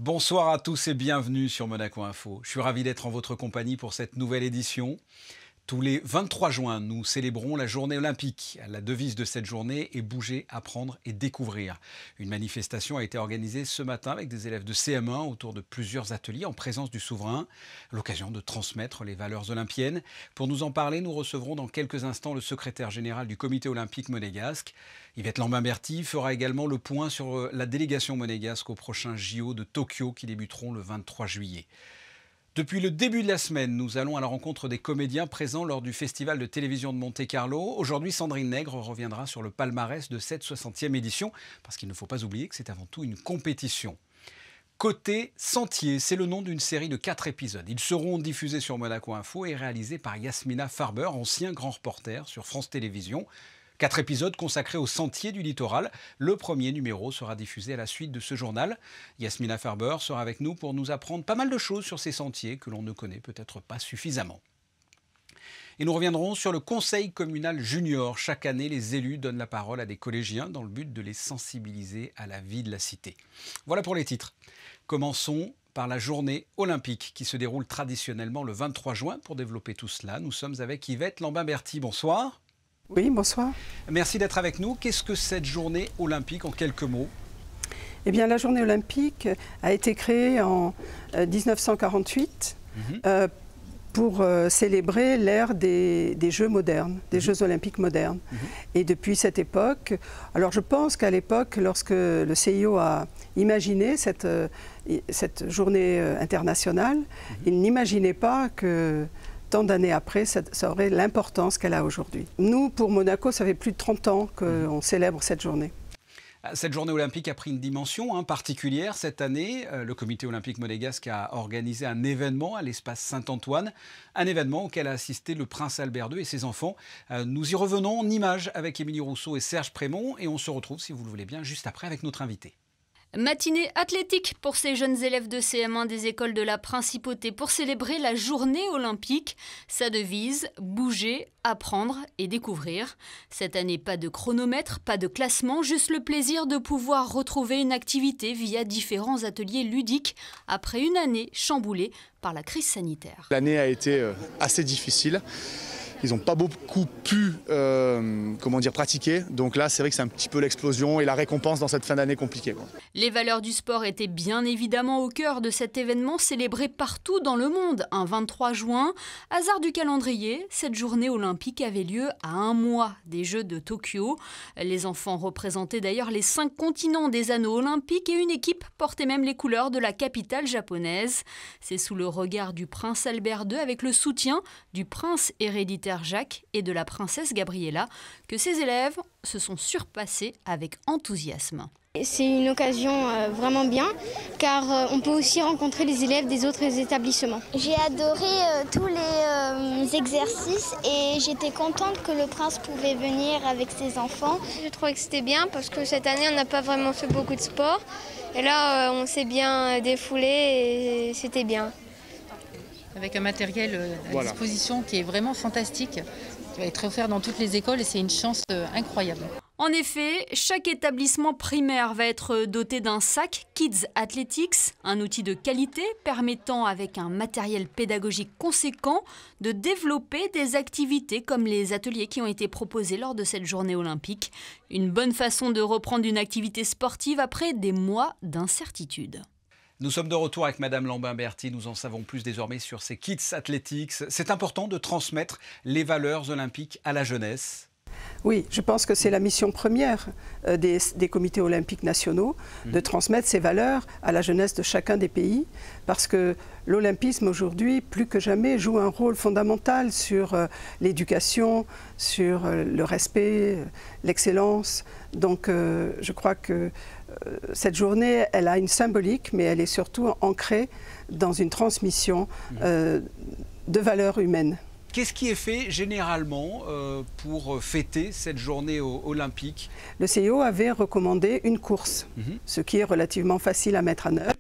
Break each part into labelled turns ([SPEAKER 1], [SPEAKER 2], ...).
[SPEAKER 1] Bonsoir à tous et bienvenue sur Monaco Info. Je suis ravi d'être en votre compagnie pour cette nouvelle édition. Tous les 23 juin, nous célébrons la journée olympique. La devise de cette journée est « Bouger, apprendre et découvrir ». Une manifestation a été organisée ce matin avec des élèves de CM1 autour de plusieurs ateliers en présence du souverain. L'occasion de transmettre les valeurs olympiennes. Pour nous en parler, nous recevrons dans quelques instants le secrétaire général du comité olympique monégasque. Yvette Lambin-Berty fera également le point sur la délégation monégasque au prochain JO de Tokyo qui débuteront le 23 juillet. Depuis le début de la semaine, nous allons à la rencontre des comédiens présents lors du Festival de télévision de Monte-Carlo. Aujourd'hui, Sandrine Nègre reviendra sur le palmarès de cette 60e édition, parce qu'il ne faut pas oublier que c'est avant tout une compétition. Côté Sentier, c'est le nom d'une série de 4 épisodes. Ils seront diffusés sur Monaco Info et réalisés par Yasmina Farber, ancien grand reporter sur France Télévisions. 4 épisodes consacrés aux sentiers du littoral. Le premier numéro sera diffusé à la suite de ce journal. Yasmina Farber sera avec nous pour nous apprendre pas mal de choses sur ces sentiers que l'on ne connaît peut-être pas suffisamment. Et nous reviendrons sur le conseil communal junior. Chaque année, les élus donnent la parole à des collégiens dans le but de les sensibiliser à la vie de la cité. Voilà pour les titres. Commençons par la journée olympique qui se déroule traditionnellement le 23 juin. Pour développer tout cela, nous sommes avec Yvette Lambin-Berty. Bonsoir.
[SPEAKER 2] Oui, bonsoir.
[SPEAKER 1] Merci d'être avec nous. Qu'est-ce que cette journée olympique en quelques mots ?
[SPEAKER 2] Eh bien, la journée olympique a été créée en 1948 pour célébrer l'ère des Jeux modernes, des Jeux olympiques modernes. Et depuis cette époque, alors je pense qu'à l'époque, lorsque le CIO a imaginé cette journée internationale, il n'imaginait pas que tant d'années après, ça aurait l'importance qu'elle a aujourd'hui. Nous, pour Monaco, ça fait plus de 30 ans qu'on célèbre cette journée.
[SPEAKER 1] Cette journée olympique a pris une dimension particulière cette année. Le comité olympique monégasque a organisé un événement à l'espace Saint-Antoine, un événement auquel a assisté le prince Albert II et ses enfants. Nous y revenons en images avec Émilie Rousseau et Serge Prémont et on se retrouve, si vous le voulez bien, juste après avec notre invité.
[SPEAKER 3] Matinée athlétique pour ces jeunes élèves de CM1 des écoles de la Principauté pour célébrer la journée olympique. Sa devise, bouger, apprendre et découvrir. Cette année, pas de chronomètre, pas de classement, juste le plaisir de pouvoir retrouver une activité via différents ateliers ludiques après une année chamboulée par la crise sanitaire.
[SPEAKER 4] L'année a été assez difficile. Ils n'ont pas beaucoup pu pratiquer. Donc là, c'est vrai que c'est un petit peu l'explosion et la récompense dans cette fin d'année compliquée.
[SPEAKER 3] Les valeurs du sport étaient bien évidemment au cœur de cet événement célébré partout dans le monde. Un 23 juin, hasard du calendrier, cette journée olympique avait lieu à un mois des Jeux de Tokyo. Les enfants représentaient d'ailleurs les 5 continents des anneaux olympiques et une équipe portait même les couleurs de la capitale japonaise. C'est sous le regard du prince Albert II avec le soutien du prince héréditaire Jacques et de la princesse Gabriella que ces élèves se sont surpassés avec enthousiasme.
[SPEAKER 5] C'est une occasion vraiment bien car on peut aussi rencontrer les élèves des autres établissements. J'ai adoré tous les exercices et j'étais contente que le prince pouvait venir avec ses enfants.
[SPEAKER 6] Je trouvais que c'était bien parce que cette année on n'a pas vraiment fait beaucoup de sport et là on s'est bien défoulé et c'était bien.
[SPEAKER 7] Avec un matériel à disposition qui est vraiment fantastique, qui va être offert dans toutes les écoles et c'est une chance incroyable.
[SPEAKER 3] En effet, chaque établissement primaire va être doté d'un sac Kids Athletics, un outil de qualité permettant avec un matériel pédagogique conséquent de développer des activités comme les ateliers qui ont été proposés lors de cette journée olympique. Une bonne façon de reprendre une activité sportive après des mois d'incertitude.
[SPEAKER 1] Nous sommes de retour avec Madame Lambin-Berty. Nous en savons plus désormais sur ces Kids Athletics. C'est important de transmettre les valeurs olympiques à la jeunesse.
[SPEAKER 2] Oui, je pense que c'est la mission première des comités olympiques nationaux, de transmettre ces valeurs à la jeunesse de chacun des pays, parce que l'olympisme aujourd'hui, plus que jamais, joue un rôle fondamental sur l'éducation, sur le respect, l'excellence. Donc je crois que cette journée, elle a une symbolique, mais elle est surtout ancrée dans une transmission de valeurs humaines.
[SPEAKER 1] Qu'est-ce qui est fait généralement pour fêter cette journée olympique?
[SPEAKER 2] Le CIO avait recommandé une course, ce qui est relativement facile à mettre en œuvre.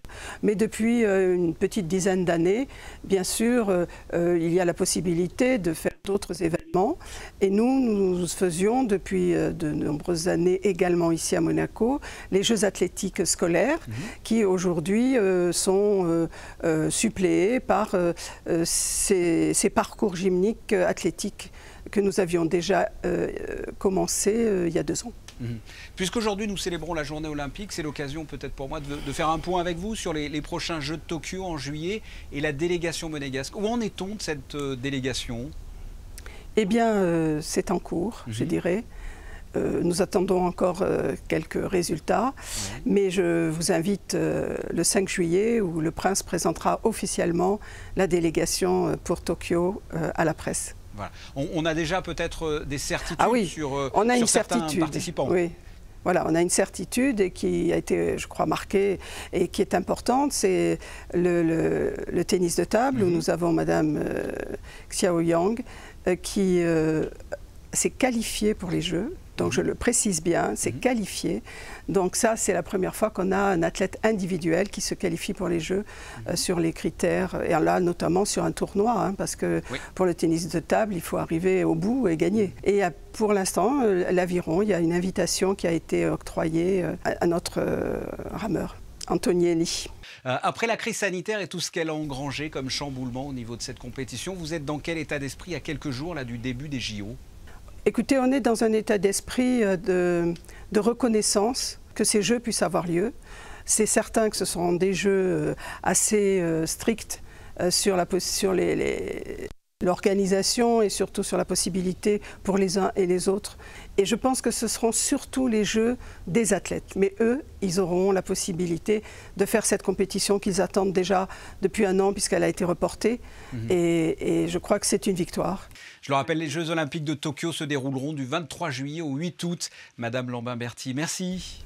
[SPEAKER 2] Mais depuis une petite dizaine d'années, bien sûr, il y a la possibilité de faire d'autres événements. Et nous faisions depuis de nombreuses années également ici à Monaco les Jeux athlétiques scolaires qui aujourd'hui sont suppléés par ces parcours gymniques athlétiques que nous avions déjà commencé il y a 2 ans.
[SPEAKER 1] Puisqu'aujourd'hui nous célébrons la journée olympique, c'est l'occasion peut-être pour moi de faire un point avec vous sur les prochains Jeux de Tokyo en juillet et la délégation monégasque. Où en est-on de cette délégation?
[SPEAKER 2] Eh bien, c'est en cours, je dirais. Nous attendons encore quelques résultats, mais je vous invite le 5 juillet où le prince présentera officiellement la délégation pour Tokyo à la presse.
[SPEAKER 1] Voilà. On a déjà peut-être des certitudes sur certains participants.
[SPEAKER 2] Oui. Voilà, on a une certitude et qui a été, je crois, marquée et qui est importante, c'est le tennis de table où nous avons Madame Xiao Yang qui s'est qualifiée pour les Jeux. Donc je le précise bien, c'est qualifié. Donc ça, c'est la première fois qu'on a un athlète individuel qui se qualifie pour les Jeux sur les critères, et là notamment sur un tournoi, parce que pour le tennis de table, il faut arriver au bout et gagner. Et pour l'instant, l'aviron, il y a une invitation qui a été octroyée à notre rameur, Antonielli.
[SPEAKER 1] Après la crise sanitaire et tout ce qu'elle a engrangé comme chamboulement au niveau de cette compétition, vous êtes dans quel état d'esprit à quelques jours là, du début des JO ?
[SPEAKER 2] Écoutez, on est dans un état d'esprit de reconnaissance que ces Jeux puissent avoir lieu. C'est certain que ce sont des Jeux assez stricts sur l'organisation et surtout sur la possibilité pour les uns et les autres. Et je pense que ce seront surtout les Jeux des athlètes. Mais eux, ils auront la possibilité de faire cette compétition qu'ils attendent déjà depuis 1 an puisqu'elle a été reportée. Et je crois que c'est une victoire.
[SPEAKER 1] Je le rappelle, les Jeux Olympiques de Tokyo se dérouleront du 23 juillet au 8 août. Madame Lambin-Berty, merci.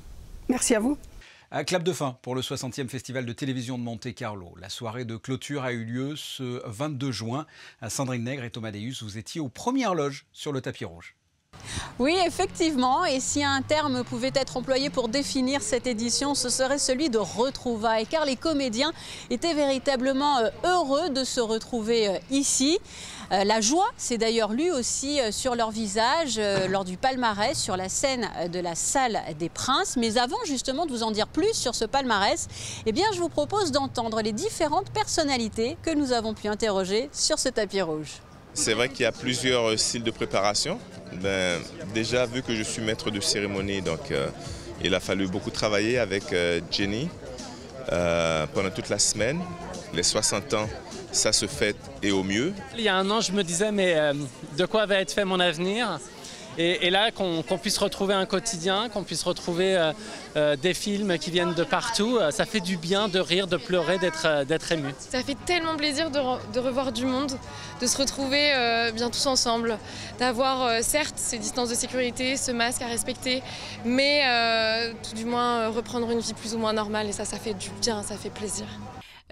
[SPEAKER 2] Merci à vous.
[SPEAKER 1] Un clap de fin pour le 60e Festival de télévision de Monte-Carlo. La soirée de clôture a eu lieu ce 22 juin. Sandrine Nègre et Thomas Deus, vous étiez aux premières loges sur le tapis rouge.
[SPEAKER 8] Oui, effectivement, et si un terme pouvait être employé pour définir cette édition, ce serait celui de retrouvailles, car les comédiens étaient véritablement heureux de se retrouver ici. La joie s'est d'ailleurs lue aussi sur leur visage lors du palmarès, sur la scène de la salle des Princes. Mais avant justement de vous en dire plus sur ce palmarès, eh bien, je vous propose d'entendre les différentes personnalités que nous avons pu interroger sur ce tapis rouge.
[SPEAKER 9] C'est vrai qu'il y a plusieurs styles de préparation. Déjà, vu que je suis maître de cérémonie, donc il a fallu beaucoup travailler avec Jenny pendant toute la semaine. Les 60 ans, ça se fête et au mieux.
[SPEAKER 10] Il y a 1 an, je me disais, mais de quoi va être fait mon avenir ? Et là, qu'on puisse retrouver un quotidien, qu'on puisse retrouver des films qui viennent de partout, ça fait du bien de rire, de pleurer, d'être ému.
[SPEAKER 6] Ça fait tellement plaisir de revoir du monde, de se retrouver bien tous ensemble, d'avoir certes ces distances de sécurité, ce masque à respecter, mais tout du moins reprendre une vie plus ou moins normale et ça fait du bien, ça fait plaisir.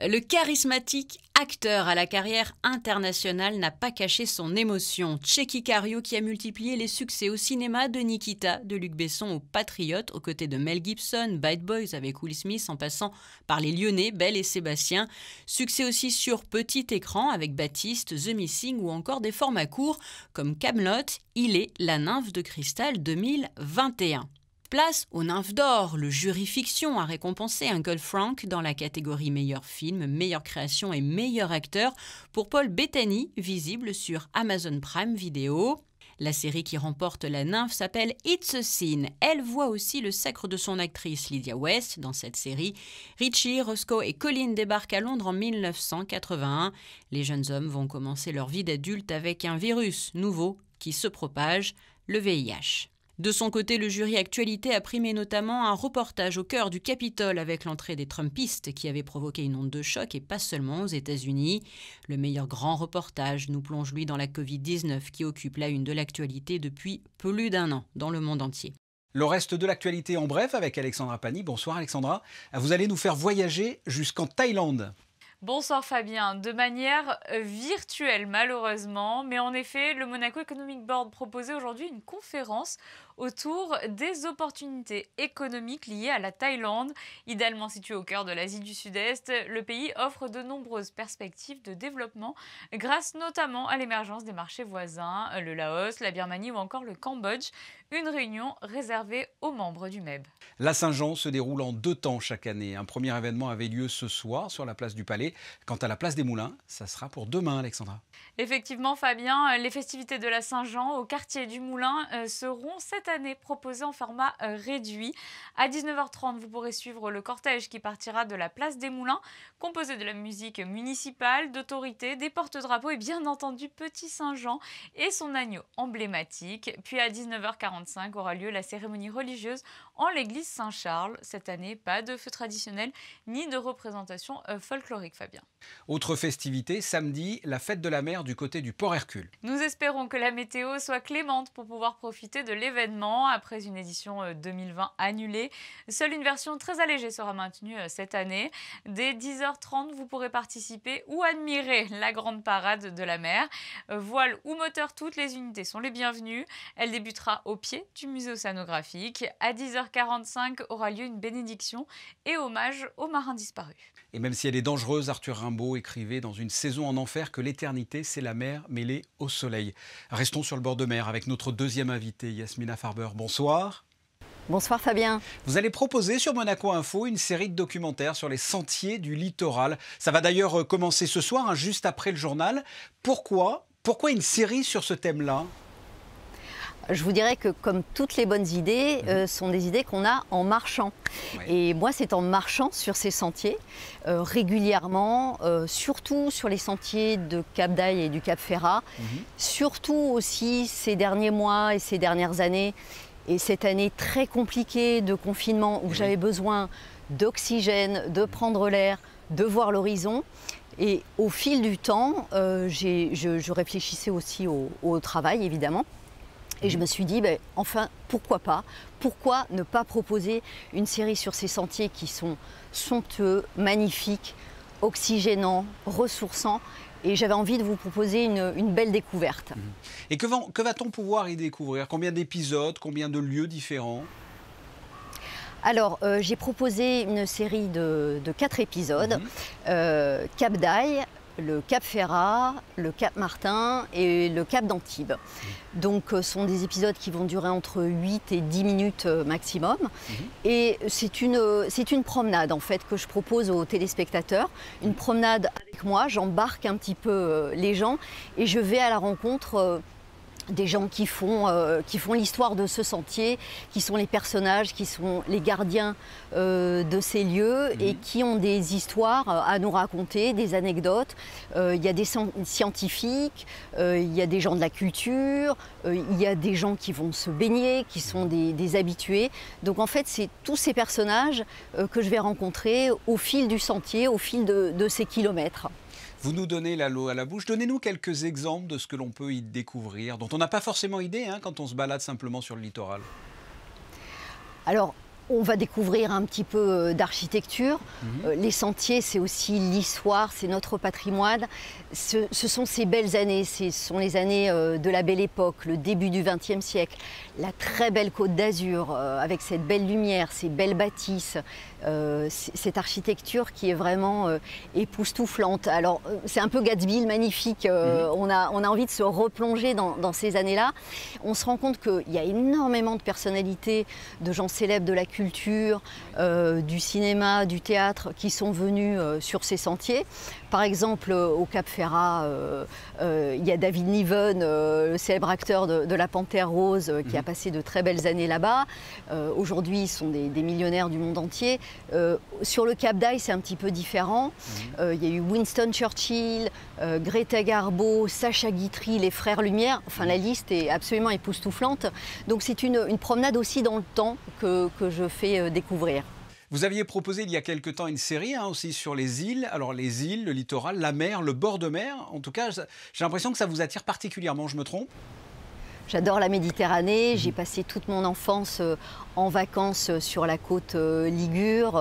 [SPEAKER 3] Le charismatique acteur à la carrière internationale n'a pas caché son émotion. Tchéky Karyo qui a multiplié les succès au cinéma de Nikita, de Luc Besson au Patriote, aux côtés de Mel Gibson, Bad Boys avec Will Smith en passant par les Lyonnais, Belle et Sébastien. Succès aussi sur petit écran avec Baptiste, The Missing ou encore des formats courts comme Kaamelott, Il est la nymphe de cristal 2021. Place aux Nymphes d'Or, le jury fiction a récompensé Uncle Frank dans la catégorie meilleur film, meilleure création et meilleur acteur pour Paul Bettany, visible sur Amazon Prime Video. La série qui remporte la nymphe s'appelle It's a Sin. Elle voit aussi le sacre de son actrice Lydia West dans cette série. Richie, Roscoe et Colin débarquent à Londres en 1981. Les jeunes hommes vont commencer leur vie d'adulte avec un virus nouveau qui se propage, le VIH. De son côté, le jury Actualité a primé notamment un reportage au cœur du Capitole avec l'entrée des Trumpistes qui avait provoqué une onde de choc et pas seulement aux États-Unis. Le meilleur grand reportage nous plonge lui dans la Covid-19 qui occupe la une de l'actualité depuis plus d'1 an dans le monde entier.
[SPEAKER 1] Le reste de l'actualité en bref avec Alexandra Pani. Bonsoir Alexandra. Vous allez nous faire voyager jusqu'en Thaïlande.
[SPEAKER 11] Bonsoir Fabien, de manière virtuelle malheureusement, mais en effet, le Monaco Economic Board proposait aujourd'hui une conférence autour des opportunités économiques liées à la Thaïlande. Idéalement situé au cœur de l'Asie du Sud-Est, le pays offre de nombreuses perspectives de développement grâce notamment à l'émergence des marchés voisins, le Laos, la Birmanie ou encore le Cambodge. Une réunion réservée aux membres du MEB.
[SPEAKER 1] La Saint-Jean se déroule en 2 temps chaque année. Un premier événement avait lieu ce soir sur la place du Palais. Quant à la place des Moulins, ça sera pour demain, Alexandra.
[SPEAKER 11] Effectivement, Fabien, les festivités de la Saint-Jean au quartier du Moulin seront cette année proposées en format réduit. À 19h30, vous pourrez suivre le cortège qui partira de la place des Moulins, composé de la musique municipale, d'autorités, des porte-drapeaux et bien entendu Petit Saint-Jean et son agneau emblématique. Puis à 19h45 aura lieu la cérémonie religieuse en l'église Saint-Charles. Cette année, pas de feu traditionnel ni de représentation folklorique, Fabien.
[SPEAKER 1] Autre festivité, samedi, la fête de la mer du côté du Port Hercule.
[SPEAKER 11] Nous espérons que la météo soit clémente pour pouvoir profiter de l'événement après une édition 2020 annulée. Seule une version très allégée sera maintenue cette année. Dès 10h30, vous pourrez participer ou admirer la grande parade de la mer. Voile ou moteur, toutes les unités sont les bienvenues. Elle débutera au pied du musée océanographique. À 10h45 aura lieu une bénédiction et hommage aux marins disparus.
[SPEAKER 1] Et même si elle est dangereuse, Arthur Rimbaud écrivait dans Une saison en enfer que l'éternité, c'est la mer mêlée au soleil. Restons sur le bord de mer avec notre deuxième invitée, Yasmina Farber. Bonsoir.
[SPEAKER 12] Bonsoir Fabien.
[SPEAKER 1] Vous allez proposer sur Monaco Info une série de documentaires sur les sentiers du littoral. Ça va d'ailleurs commencer ce soir, juste après le journal. Pourquoi une série sur ce thème-là ?
[SPEAKER 12] Je vous dirais que comme toutes les bonnes idées, sont des idées qu'on a en marchant. Ouais. Et moi, c'est en marchant sur ces sentiers, régulièrement, surtout sur les sentiers de Cap d'Aille et du Cap Ferrat, surtout aussi ces derniers mois et ces dernières années, et cette année très compliquée de confinement où j'avais besoin d'oxygène, de prendre l'air, de voir l'horizon. Et au fil du temps, je réfléchissais aussi au travail, évidemment. Et je me suis dit, enfin, pourquoi pas ? Pourquoi ne pas proposer une série sur ces sentiers qui sont somptueux, magnifiques, oxygénants, ressourçants ? Et j'avais envie de vous proposer une belle découverte.
[SPEAKER 1] Et que va-t-on pouvoir y découvrir ? Combien d'épisodes ? Combien de lieux différents ?
[SPEAKER 12] Alors, j'ai proposé une série de 4 épisodes. Cap d'Aille, le Cap Ferrat, le Cap Martin et le Cap d'Antibes. Donc ce sont des épisodes qui vont durer entre 8 et 10 minutes maximum. Et c'est une promenade en fait que je propose aux téléspectateurs. Une promenade avec moi, j'embarque un petit peu les gens et je vais à la rencontre des gens qui font l'histoire de ce sentier, qui sont les personnages, qui sont les gardiens de ces lieux et qui ont des histoires à nous raconter, des anecdotes. Il y a des scientifiques, il y a des gens de la culture, il y a des gens qui vont se baigner, qui sont des habitués. Donc en fait, c'est tous ces personnages que je vais rencontrer au fil du sentier, au fil de ces kilomètres.
[SPEAKER 1] Vous nous donnez l'eau à la bouche. Donnez-nous quelques exemples de ce que l'on peut y découvrir, dont on n'a pas forcément idée quand on se balade simplement sur le littoral.
[SPEAKER 12] Alors, on va découvrir un petit peu d'architecture. Les sentiers, c'est aussi l'histoire, c'est notre patrimoine. Ce sont ces belles années, ce sont les années de la Belle Époque, le début du XXe siècle. La très belle Côte d'Azur, avec cette belle lumière, ces belles bâtisses, cette architecture qui est vraiment époustouflante. Alors, c'est un peu Gatsby, le magnifique. On a envie de se replonger dans ces années-là. On se rend compte qu'il y a énormément de personnalités, de gens célèbres de la culture, du cinéma, du théâtre, qui sont venus sur ces sentiers. Par exemple, au Cap Ferrat, il y a David Niven, le célèbre acteur de La Panthère Rose, qui a passé de très belles années là-bas. Aujourd'hui, ils sont des millionnaires du monde entier. Sur le Cap d'Aille, c'est un petit peu différent. Il y a eu Winston Churchill, Greta Garbo, Sacha Guitry, les Frères Lumière. Enfin, la liste est absolument époustouflante. Donc, c'est une promenade aussi dans le temps que je fais découvrir.
[SPEAKER 1] Vous aviez proposé il y a quelque temps une série aussi sur les îles. Alors les îles, le littoral, la mer, le bord de mer. En tout cas, j'ai l'impression que ça vous attire particulièrement. Je me trompe ?
[SPEAKER 12] J'adore la Méditerranée. J'ai passé toute mon enfance en vacances sur la côte ligure,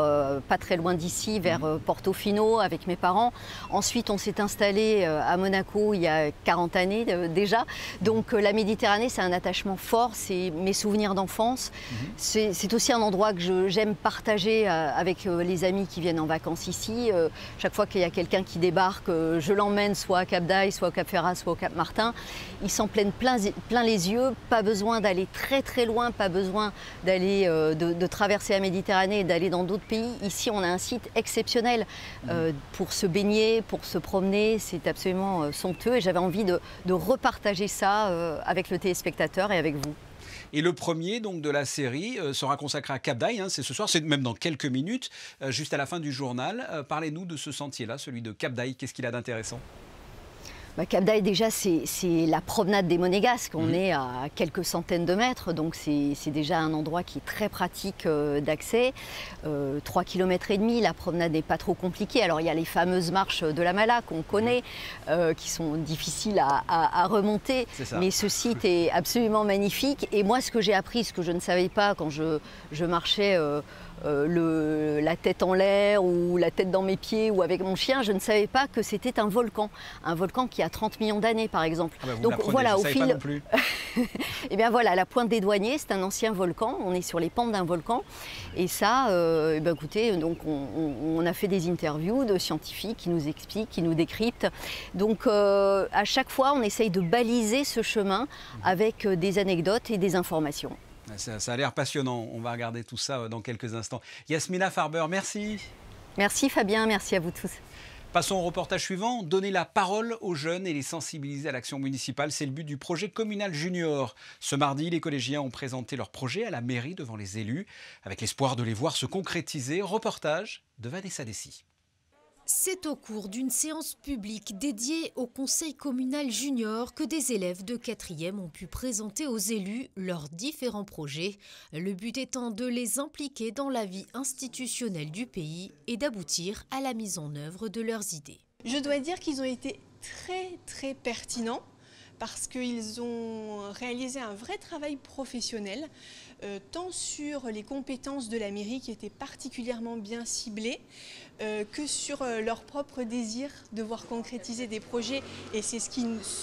[SPEAKER 12] pas très loin d'ici, vers Portofino avec mes parents. Ensuite, on s'est installé à Monaco il y a 40 années déjà. Donc la Méditerranée, c'est un attachement fort, c'est mes souvenirs d'enfance. C'est aussi un endroit que j'aime partager avec les amis qui viennent en vacances ici. Chaque fois qu'il y a quelqu'un qui débarque, je l'emmène soit à Cap d'Aille, soit au Cap Ferrat, soit au Cap Martin. Ils s'en plaignent plein les yeux, pas besoin d'aller très très loin, pas besoin d'aller de traverser la Méditerranée et d'aller dans d'autres pays. Ici, on a un site exceptionnel pour se baigner, pour se promener. C'est absolument somptueux et j'avais envie de repartager ça avec le téléspectateur et avec vous.
[SPEAKER 1] Et le premier donc, de la série sera consacré à Cap d'Aille, c'est ce soir, c'est même dans quelques minutes, juste à la fin du journal. Parlez-nous de ce sentier-là, celui de Cap d'Aille. Qu'est-ce qu'il a d'intéressant ?
[SPEAKER 12] Cap d'Aille, déjà, c'est la promenade des Monégasques. On est à quelques centaines de mètres, donc c'est déjà un endroit qui est très pratique d'accès. 3,5 km, la promenade n'est pas trop compliquée. Alors, il y a les fameuses marches de la Mala qu'on connaît, qui sont difficiles à remonter. Mais ce site est absolument magnifique. Et moi, ce que j'ai appris, ce que je ne savais pas quand je marchais la tête en l'air ou la tête dans mes pieds ou avec mon chien, je ne savais pas que c'était un volcan qui a 30 millions d'années par exemple.
[SPEAKER 1] Donc voilà, au fil
[SPEAKER 12] et bien voilà, la pointe des Douaniers, c'est un ancien volcan, on est sur les pentes d'un volcan et ça écoutez, donc on a fait des interviews de scientifiques qui nous expliquent, qui nous décryptent. Donc à chaque fois, on essaye de baliser ce chemin avec des anecdotes et des informations.
[SPEAKER 1] Ça a l'air passionnant. On va regarder tout ça dans quelques instants. Yasmina Farber, merci.
[SPEAKER 12] Merci Fabien, merci à vous tous.
[SPEAKER 1] Passons au reportage suivant. Donner la parole aux jeunes et les sensibiliser à l'action municipale, c'est le but du projet communal junior. Ce mardi, les collégiens ont présenté leur projet à la mairie devant les élus, avec l'espoir de les voir se concrétiser. Reportage de Vanessa Dessy.
[SPEAKER 13] C'est au cours d'une séance publique dédiée au conseil communal junior que des élèves de 4e ont pu présenter aux élus leurs différents projets, le but étant de les impliquer dans la vie institutionnelle du pays et d'aboutir à la mise en œuvre de leurs idées.
[SPEAKER 14] Je dois dire qu'ils ont été très pertinents parce qu'ils ont réalisé un vrai travail professionnel, tant sur les compétences de la mairie qui étaient particulièrement bien ciblées, que sur leur propre désir de voir concrétiser des projets. Et c'est ce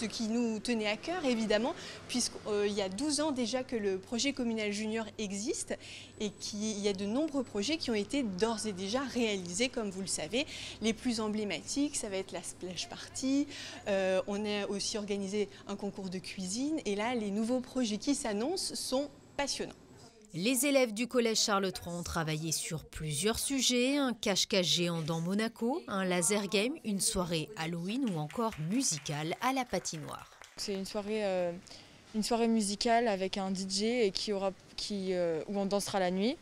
[SPEAKER 14] qui nous tenait à cœur, évidemment, puisqu'il y a 12 ans déjà que le projet communal junior existe et qu'il y a de nombreux projets qui ont été d'ores et déjà réalisés, comme vous le savez. Les plus emblématiques, ça va être la Splash Party, on a aussi organisé un concours de cuisine, et là, les nouveaux projets qui s'annoncent sont passionnants.
[SPEAKER 13] Les élèves du collège Charles III ont travaillé sur plusieurs sujets, un cache-cache géant dans Monaco, un laser game, une soirée Halloween ou encore musicale à la patinoire.
[SPEAKER 15] C'est une soirée musicale avec un DJ où on dansera la nuit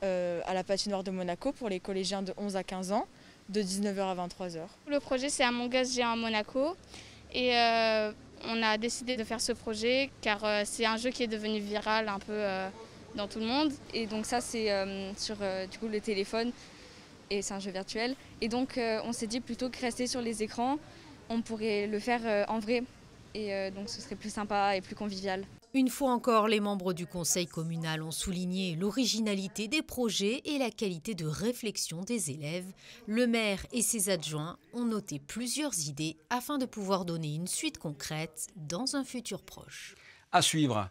[SPEAKER 15] à la patinoire de Monaco pour les collégiens de 11 à 15 ans, de 19h à 23h.
[SPEAKER 5] Le projet, c'est Among Us géant à Monaco et on a décidé de faire ce projet car c'est un jeu qui est devenu viral un peu dans tout le monde. Et donc ça, c'est sur du coup, le téléphone et c'est un jeu virtuel. Et donc on s'est dit plutôt que rester sur les écrans, on pourrait le faire en vrai. Et donc ce serait plus sympa et plus convivial.
[SPEAKER 13] Une fois encore, les membres du conseil communal ont souligné l'originalité des projets et la qualité de réflexion des élèves. Le maire et ses adjoints ont noté plusieurs idées afin de pouvoir donner une suite concrète dans un futur proche.
[SPEAKER 1] À suivre.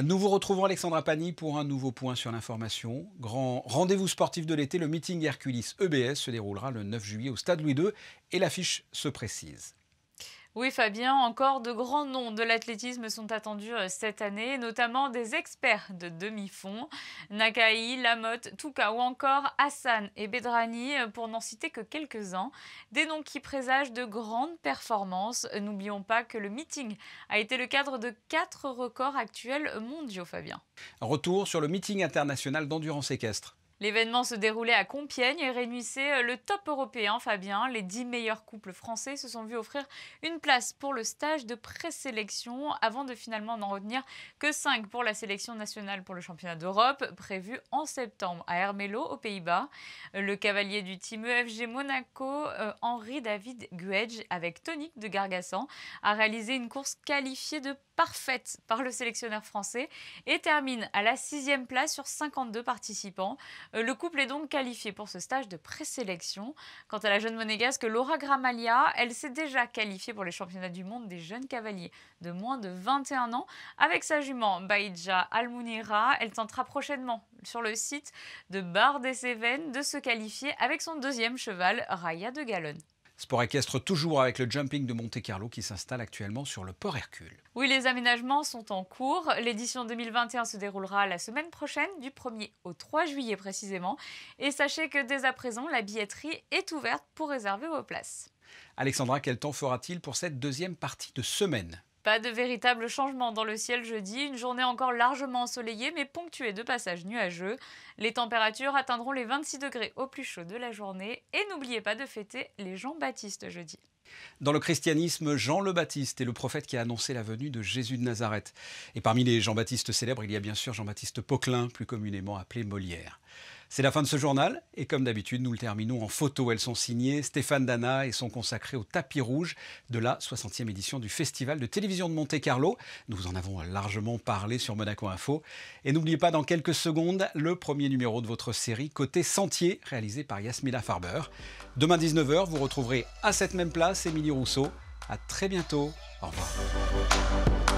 [SPEAKER 1] Nous vous retrouvons Alexandra Pani pour un nouveau point sur l'information. Grand rendez-vous sportif de l'été, le meeting Hercules EBS se déroulera le 9 juillet au Stade Louis II et l'affiche se précise.
[SPEAKER 11] Oui Fabien, encore de grands noms de l'athlétisme sont attendus cette année, notamment des experts de demi-fond, Nakai, Lamotte, Touka ou encore Hassan et Bedrani, pour n'en citer que quelques-uns. Des noms qui présagent de grandes performances. N'oublions pas que le meeting a été le cadre de 4 records actuels mondiaux, Fabien.
[SPEAKER 1] Retour sur le meeting international d'endurance équestre.
[SPEAKER 11] L'événement se déroulait à Compiègne et réunissait le top européen, Fabien. Les 10 meilleurs couples français se sont vus offrir une place pour le stage de présélection avant de finalement n'en retenir que 5 pour la sélection nationale pour le championnat d'Europe, prévu en septembre à Ermelo, aux Pays-Bas. Le cavalier du team EFG Monaco, Henri-David Guedj, avec Tonique de Gargassan, a réalisé une course qualifiée de parfaite par le sélectionneur français et termine à la 6e place sur 52 participants. Le couple est donc qualifié pour ce stage de présélection. Quant à la jeune monégasque Laura Gramaglia, elle s'est déjà qualifiée pour les championnats du monde des jeunes cavaliers de moins de 21 ans. Avec sa jument Baïdja Almounira, elle tentera prochainement sur le site de Bar-des-Cévennes de se qualifier avec son 2e cheval, Raya de Gallon.
[SPEAKER 1] Sport équestre toujours avec le jumping de Monte-Carlo qui s'installe actuellement sur le port Hercule.
[SPEAKER 11] Oui, les aménagements sont en cours. L'édition 2021 se déroulera la semaine prochaine, du 1er au 3 juillet précisément. Et sachez que dès à présent, la billetterie est ouverte pour réserver vos places.
[SPEAKER 1] Alexandra, quel temps fera-t-il pour cette deuxième partie de semaine ?
[SPEAKER 11] Pas de véritable changement dans le ciel jeudi, une journée encore largement ensoleillée mais ponctuée de passages nuageux. Les températures atteindront les 26 degrés au plus chaud de la journée et n'oubliez pas de fêter les Jean-Baptiste jeudi.
[SPEAKER 1] Dans le christianisme, Jean le Baptiste est le prophète qui a annoncé la venue de Jésus de Nazareth. Et parmi les Jean-Baptiste célèbres, il y a bien sûr Jean-Baptiste Poquelin, plus communément appelé Molière. C'est la fin de ce journal et comme d'habitude, nous le terminons en photo. Elles sont signées Stéphane Dana et sont consacrées au tapis rouge de la 60e édition du Festival de télévision de Monte-Carlo. Nous en avons largement parlé sur Monaco Info. Et n'oubliez pas dans quelques secondes le premier numéro de votre série Côté Sentier, réalisé par Yasmina Farber. Demain 19h, vous retrouverez à cette même place Émilie Rousseau. À très bientôt. Au revoir.